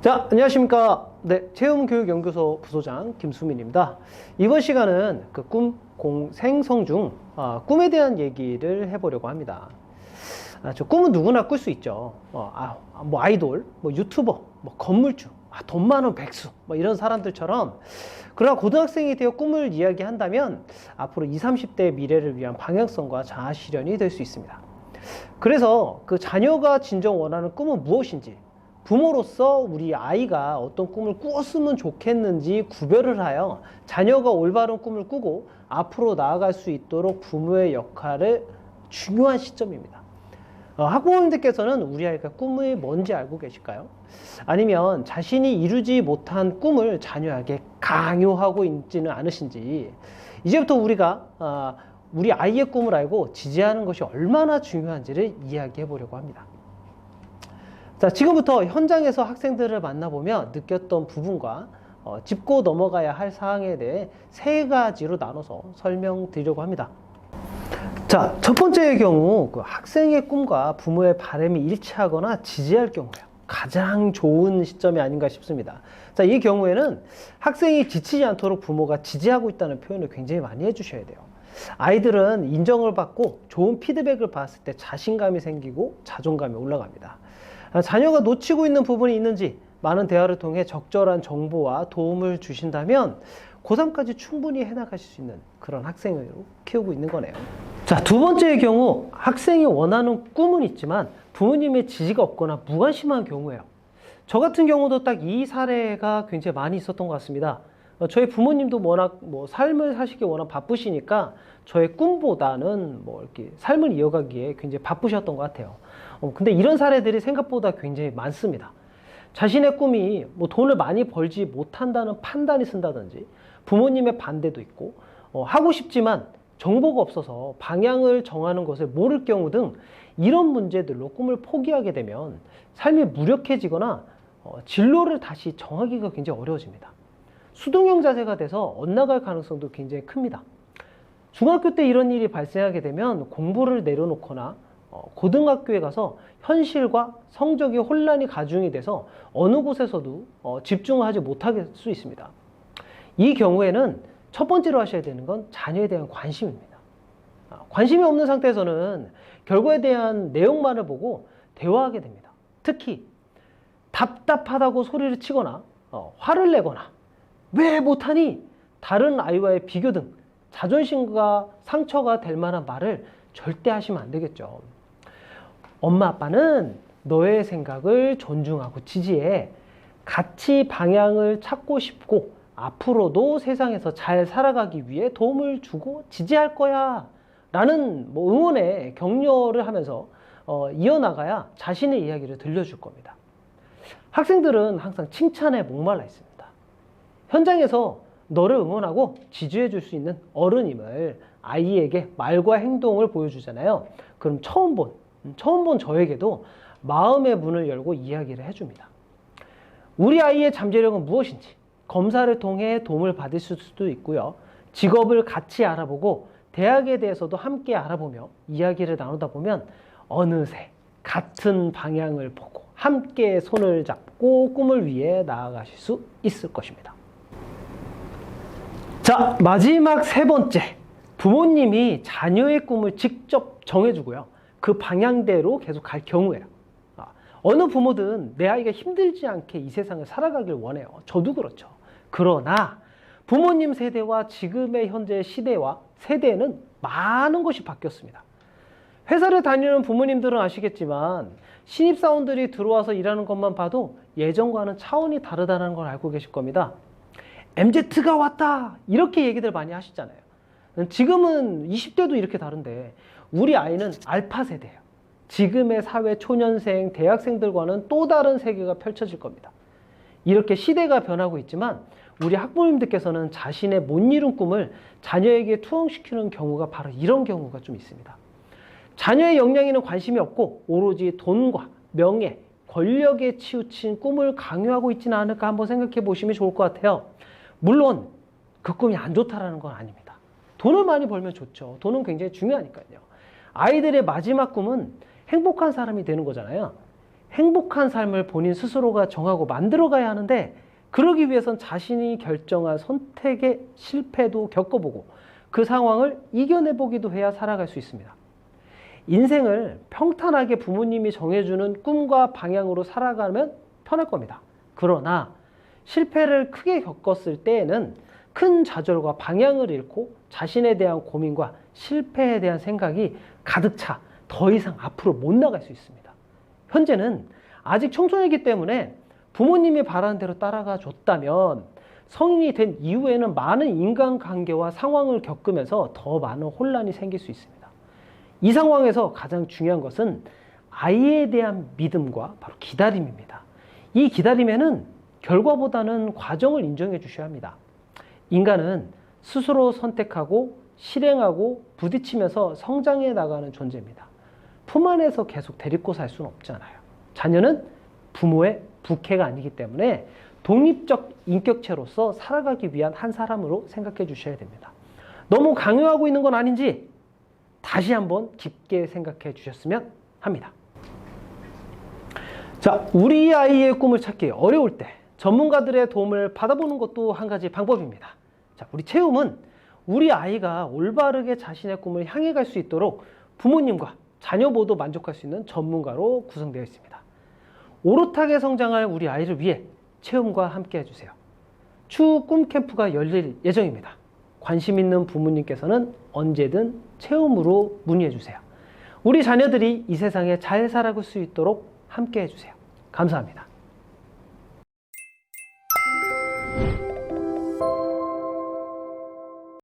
자, 안녕하십니까. 네, 체험교육연구소 부소장 김수민입니다. 이번 시간은 그 꿈, 공, 생, 성 중 꿈에 대한 얘기를 해보려고 합니다. 저 꿈은 누구나 꿀 수 있죠. 뭐 아이돌, 뭐 유튜버, 뭐 건물주, 돈 많은 백수, 뭐 이런 사람들처럼. 그러나 고등학생이 되어 꿈을 이야기한다면 앞으로 20, 30대의 미래를 위한 방향성과 자아 실현이 될 수 있습니다. 그래서 그 자녀가 진정 원하는 꿈은 무엇인지, 부모로서 우리 아이가 어떤 꿈을 꾸었으면 좋겠는지 구별을 하여 자녀가 올바른 꿈을 꾸고 앞으로 나아갈 수 있도록 부모의 역할을 중요한 시점입니다. 학부모님들께서는 우리 아이가 꿈이 뭔지 알고 계실까요? 아니면 자신이 이루지 못한 꿈을 자녀에게 강요하고 있지는 않으신지, 이제부터 우리가 우리 아이의 꿈을 알고 지지하는 것이 얼마나 중요한지를 이야기해 보려고 합니다. 자, 지금부터 현장에서 학생들을 만나보며 느꼈던 부분과 짚고 넘어가야 할 사항에 대해 세 가지로 나눠서 설명드리려고 합니다. 자, 첫 번째의 경우 그 학생의 꿈과 부모의 바람이 일치하거나 지지할 경우예요. 가장 좋은 시점이 아닌가 싶습니다. 자, 이 경우에는 학생이 지치지 않도록 부모가 지지하고 있다는 표현을 굉장히 많이 해주셔야 돼요. 아이들은 인정을 받고 좋은 피드백을 받았을 때 자신감이 생기고 자존감이 올라갑니다. 자녀가 놓치고 있는 부분이 있는지 많은 대화를 통해 적절한 정보와 도움을 주신다면 고3까지 충분히 해나가실 수 있는 그런 학생으로 키우고 있는 거네요. 자, 두 번째의 경우 학생이 원하는 꿈은 있지만 부모님의 지지가 없거나 무관심한 경우예요. 저 같은 경우도 딱 이 사례가 굉장히 많이 있었던 것 같습니다. 저희 부모님도 워낙 삶을 사시기 워낙 바쁘시니까 저의 꿈보다는 이렇게 삶을 이어가기에 굉장히 바쁘셨던 것 같아요. 근데 이런 사례들이 생각보다 굉장히 많습니다. 자신의 꿈이 돈을 많이 벌지 못한다는 판단이 쓴다든지 부모님의 반대도 있고 하고 싶지만 정보가 없어서 방향을 정하는 것을 모를 경우 등 이런 문제들로 꿈을 포기하게 되면 삶이 무력해지거나 진로를 다시 정하기가 굉장히 어려워집니다. 수동형 자세가 돼서 엇나갈 가능성도 굉장히 큽니다. 중학교 때 이런 일이 발생하게 되면 공부를 내려놓거나 고등학교에 가서 현실과 성적이 혼란이 가중이 돼서 어느 곳에서도 집중하지 못할 수 있습니다. 이 경우에는 첫 번째로 하셔야 되는 건 자녀에 대한 관심입니다. 관심이 없는 상태에서는 결과에 대한 내용만을 보고 대화하게 됩니다. 특히 답답하다고 소리를 치거나 화를 내거나 왜 못하니? 다른 아이와의 비교 등 자존심과 상처가 될 만한 말을 절대 하시면 안 되겠죠. 엄마 아빠는 너의 생각을 존중하고 지지해. 같이 방향을 찾고 싶고 앞으로도 세상에서 잘 살아가기 위해 도움을 주고 지지할 거야 라는 응원의 격려를 하면서 이어나가야 자신의 이야기를 들려줄 겁니다. 학생들은 항상 칭찬에 목말라 있습니다. 현장에서 너를 응원하고 지지해 줄 수 있는 어른임을 아이에게 말과 행동을 보여주잖아요. 그럼 처음 본 저에게도 마음의 문을 열고 이야기를 해줍니다. 우리 아이의 잠재력은 무엇인지 검사를 통해 도움을 받을 수도 있고요. 직업을 같이 알아보고 대학에 대해서도 함께 알아보며 이야기를 나누다 보면 어느새 같은 방향을 보고 함께 손을 잡고 꿈을 위해 나아가실 수 있을 것입니다. 자, 마지막 세 번째. 부모님이 자녀의 꿈을 직접 정해주고요. 그 방향대로 계속 갈 경우에요. 어느 부모든 내 아이가 힘들지 않게 이 세상을 살아가길 원해요. 저도 그렇죠. 그러나 부모님 세대와 지금의 현재 시대와 세대는 많은 것이 바뀌었습니다. 회사를 다니는 부모님들은 아시겠지만 신입사원들이 들어와서 일하는 것만 봐도 예전과는 차원이 다르다는 걸 알고 계실 겁니다. MZ가 왔다 이렇게 얘기들 많이 하시잖아요. 지금은 20대도 이렇게 다른데 우리 아이는 알파 세대예요. 지금의 사회 초년생, 대학생들과는 또 다른 세계가 펼쳐질 겁니다. 이렇게 시대가 변하고 있지만 우리 학부모님들께서는 자신의 못 이룬 꿈을 자녀에게 투영시키는 경우가 바로 이런 경우가 좀 있습니다. 자녀의 역량에는 관심이 없고 오로지 돈과 명예, 권력에 치우친 꿈을 강요하고 있지는 않을까 한번 생각해 보시면 좋을 것 같아요. 물론 그 꿈이 안 좋다라는 건 아닙니다. 돈을 많이 벌면 좋죠. 돈은 굉장히 중요하니까요. 아이들의 마지막 꿈은 행복한 사람이 되는 거잖아요. 행복한 삶을 본인 스스로가 정하고 만들어가야 하는데, 그러기 위해선 자신이 결정한 선택의 실패도 겪어보고 그 상황을 이겨내보기도 해야 살아갈 수 있습니다. 인생을 평탄하게 부모님이 정해주는 꿈과 방향으로 살아가면 편할 겁니다. 그러나 실패를 크게 겪었을 때에는 큰 좌절과 방향을 잃고 자신에 대한 고민과 실패에 대한 생각이 가득 차 더 이상 앞으로 못 나갈 수 있습니다. 현재는 아직 청소년이기 때문에 부모님이 바라는 대로 따라가 줬다면 성인이 된 이후에는 많은 인간관계와 상황을 겪으면서 더 많은 혼란이 생길 수 있습니다. 이 상황에서 가장 중요한 것은 아이에 대한 믿음과 바로 기다림입니다. 이 기다림에는 결과보다는 과정을 인정해 주셔야 합니다. 인간은 스스로 선택하고 실행하고 부딪히면서 성장해 나가는 존재입니다. 품 안에서 계속 데리고 살 수는 없잖아요. 자녀는 부모의 부캐가 아니기 때문에 독립적 인격체로서 살아가기 위한 한 사람으로 생각해 주셔야 됩니다. 너무 강요하고 있는 건 아닌지 다시 한번 깊게 생각해 주셨으면 합니다. 자, 우리 아이의 꿈을 찾기 어려울 때 전문가들의 도움을 받아보는 것도 한 가지 방법입니다. 자, 우리 채움은 우리 아이가 올바르게 자신의 꿈을 향해 갈 수 있도록 부모님과 자녀 모두 만족할 수 있는 전문가로 구성되어 있습니다. 오롯하게 성장할 우리 아이를 위해 채움과 함께 해주세요. 추후 꿈 캠프가 열릴 예정입니다. 관심 있는 부모님께서는 언제든 채움으로 문의해주세요. 우리 자녀들이 이 세상에 잘 살아갈 수 있도록 함께 해주세요. 감사합니다.